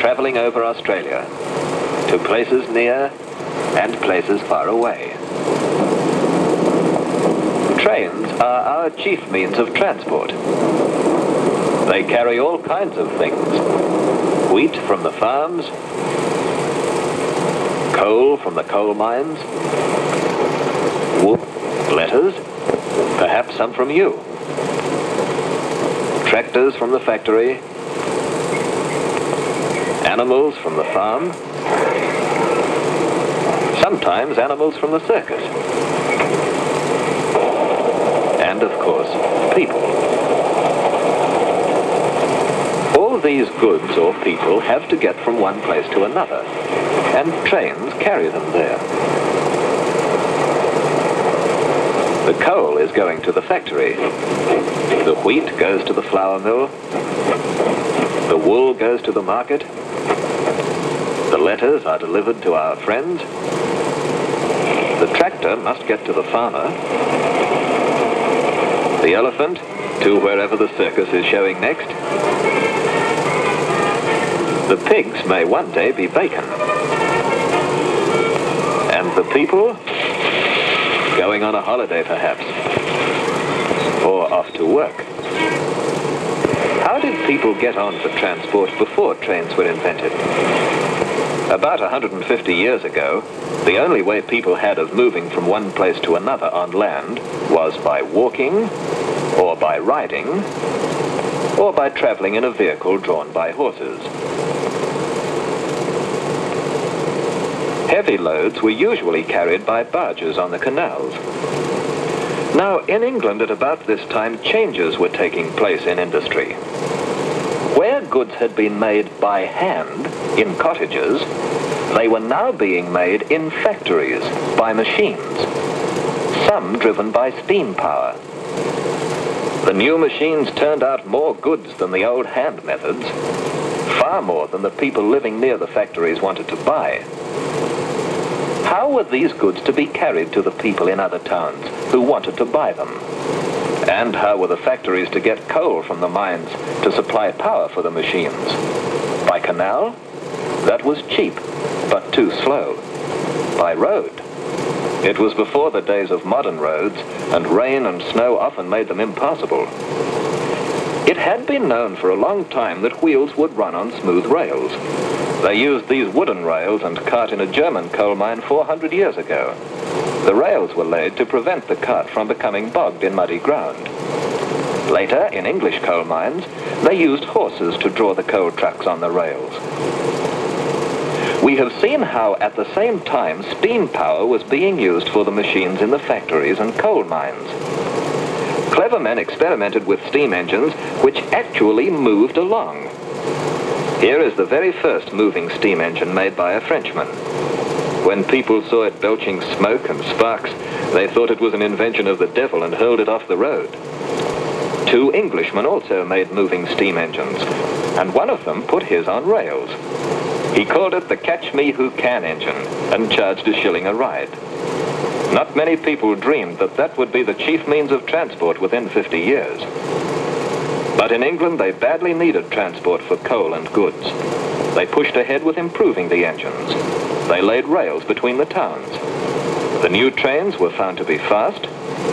traveling over Australia to places near and places far away. Trains are our chief means of transport. They carry all kinds of things. Wheat from the farms, coal from the coal mines, wool, letters, perhaps some from you, tractors from the factory, animals from the farm, sometimes animals from the circus, and of course, people. All these goods or people have to get from one place to another, and trains carry them there. The coal is going to the factory. The wheat goes to the flour mill. The wool goes to the market. The letters are delivered to our friends. The tractor must get to the farmer. The elephant to wherever the circus is showing next. The pigs may one day be bacon. And the people, going on a holiday perhaps, or off to work. How did people get on for transport before trains were invented? About 150 years ago, the only way people had of moving from one place to another on land was by walking, or by riding, or by traveling in a vehicle drawn by horses. Heavy loads were usually carried by barges on the canals. Now, in England at about this time, changes were taking place in industry. Where goods had been made by hand in cottages, they were now being made in factories by machines, some driven by steam power. The new machines turned out more goods than the old hand methods, far more than the people living near the factories wanted to buy. How were these goods to be carried to the people in other towns who wanted to buy them? And how were the factories to get coal from the mines to supply power for the machines? By canal? That was cheap, but too slow. By road? It was before the days of modern roads, and rain and snow often made them impassable. It had been known for a long time that wheels would run on smooth rails. They used these wooden rails and cart in a German coal mine 400 years ago. The rails were laid to prevent the cart from becoming bogged in muddy ground. Later, in English coal mines, they used horses to draw the coal trucks on the rails. We have seen how at the same time steam power was being used for the machines in the factories and coal mines. Clever men experimented with steam engines which actually moved along. Here is the very first moving steam engine made by a Frenchman. When people saw it belching smoke and sparks, they thought it was an invention of the devil and hurled it off the road. Two Englishmen also made moving steam engines, and one of them put his on rails. He called it the Catch Me Who Can engine and charged $1 a ride. Not many people dreamed that that would be the chief means of transport within 50 years. But in England, they badly needed transport for coal and goods. They pushed ahead with improving the engines. They laid rails between the towns. The new trains were found to be fast,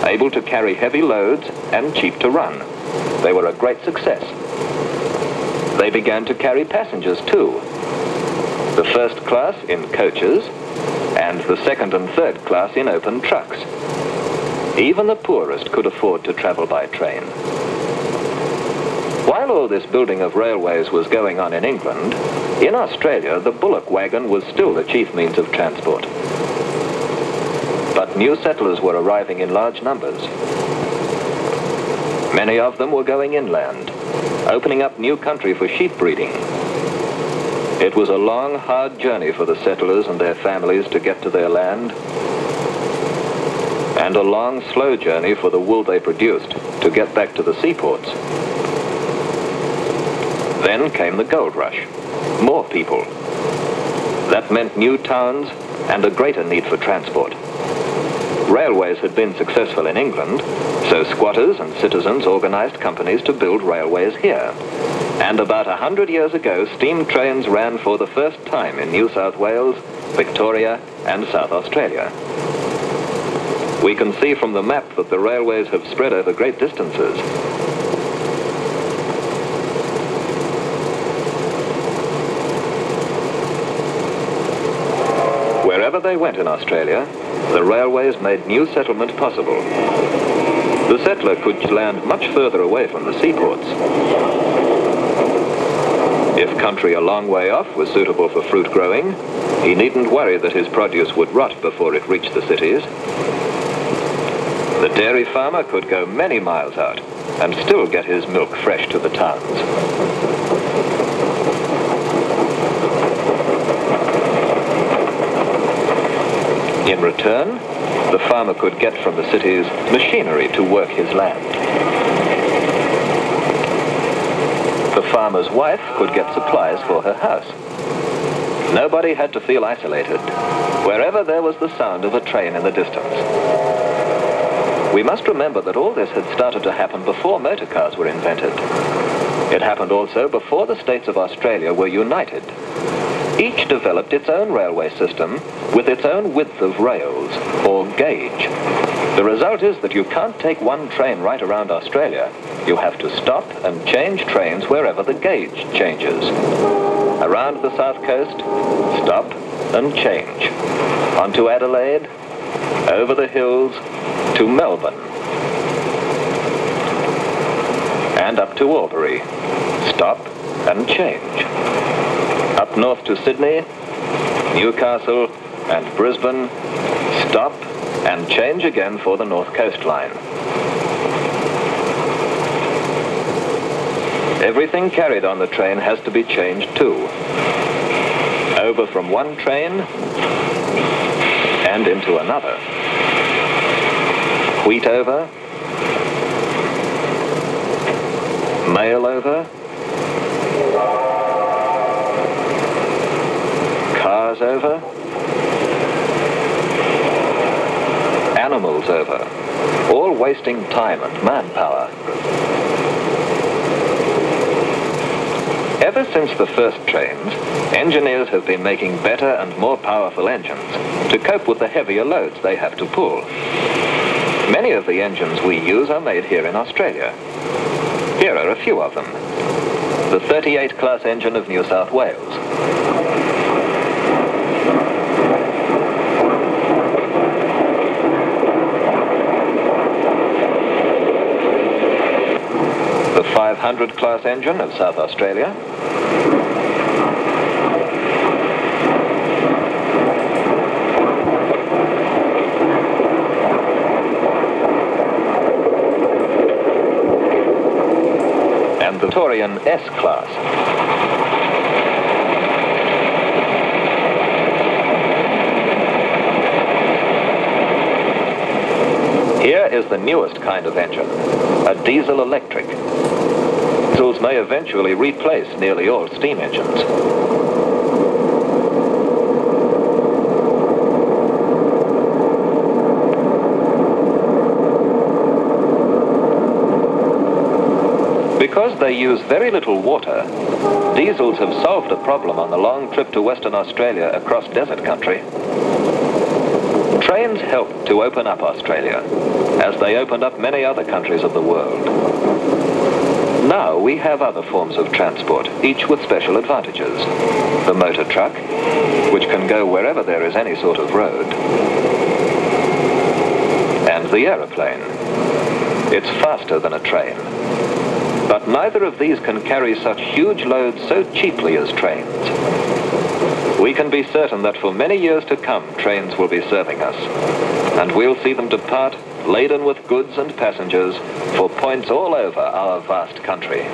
able to carry heavy loads, and cheap to run. They were a great success. They began to carry passengers too. The first class in coaches, and the second and third class in open trucks. Even the poorest could afford to travel by train. While all this building of railways was going on in England, in Australia the bullock wagon was still the chief means of transport. But new settlers were arriving in large numbers. Many of them were going inland, opening up new country for sheep breeding. It was a long, hard journey for the settlers and their families to get to their land, and a long, slow journey for the wool they produced to get back to the seaports. Then came the gold rush. More people. That meant new towns and a greater need for transport. Railways had been successful in England, so squatters and citizens organized companies to build railways here. And about 100 years ago, steam trains ran for the first time in New South Wales, Victoria, and South Australia. We can see from the map that the railways have spread over great distances. Wherever they went in Australia, the railways made new settlement possible. The settler could land much further away from the seaports. If country a long way off was suitable for fruit growing, he needn't worry that his produce would rot before it reached the cities. The dairy farmer could go many miles out and still get his milk fresh to the towns. In return, the farmer could get from the cities machinery to work his land. The farmer's wife could get supplies for her house. Nobody had to feel isolated, wherever there was the sound of a train in the distance. We must remember that all this had started to happen before motor cars were invented. It happened also before the states of Australia were united. Each developed its own railway system with its own width of rails, or gauge. The result is that you can't take one train right around Australia. You have to stop and change trains wherever the gauge changes. Around the south coast, stop and change. On to Adelaide, over the hills, to Melbourne. And up to Albury, stop and change. Up north to Sydney, Newcastle and Brisbane, stop and change again for the North Coast Line. Everything carried on the train has to be changed too. Over from one train and into another. Wheat over, mail over, cars over, animals over, all wasting time and manpower. Ever since the first trains, engineers have been making better and more powerful engines to cope with the heavier loads they have to pull. Many of the engines we use are made here in Australia. Here are a few of them. The 38 class engine of New South Wales. The 500 class engine of South Australia. And the Victorian S-Class. Here is the newest kind of engine, a diesel-electric. Diesels may eventually replace nearly all steam engines. Because they use very little water, diesels have solved a problem on the long trip to Western Australia across desert country. Trains helped to open up Australia, as they opened up many other countries of the world. Now we have other forms of transport, each with special advantages. The motor truck, which can go wherever there is any sort of road. And the aeroplane. It's faster than a train. But neither of these can carry such huge loads so cheaply as trains. We can be certain that for many years to come, trains will be serving us. And we'll see them depart laden with goods and passengers for points all over our vast country.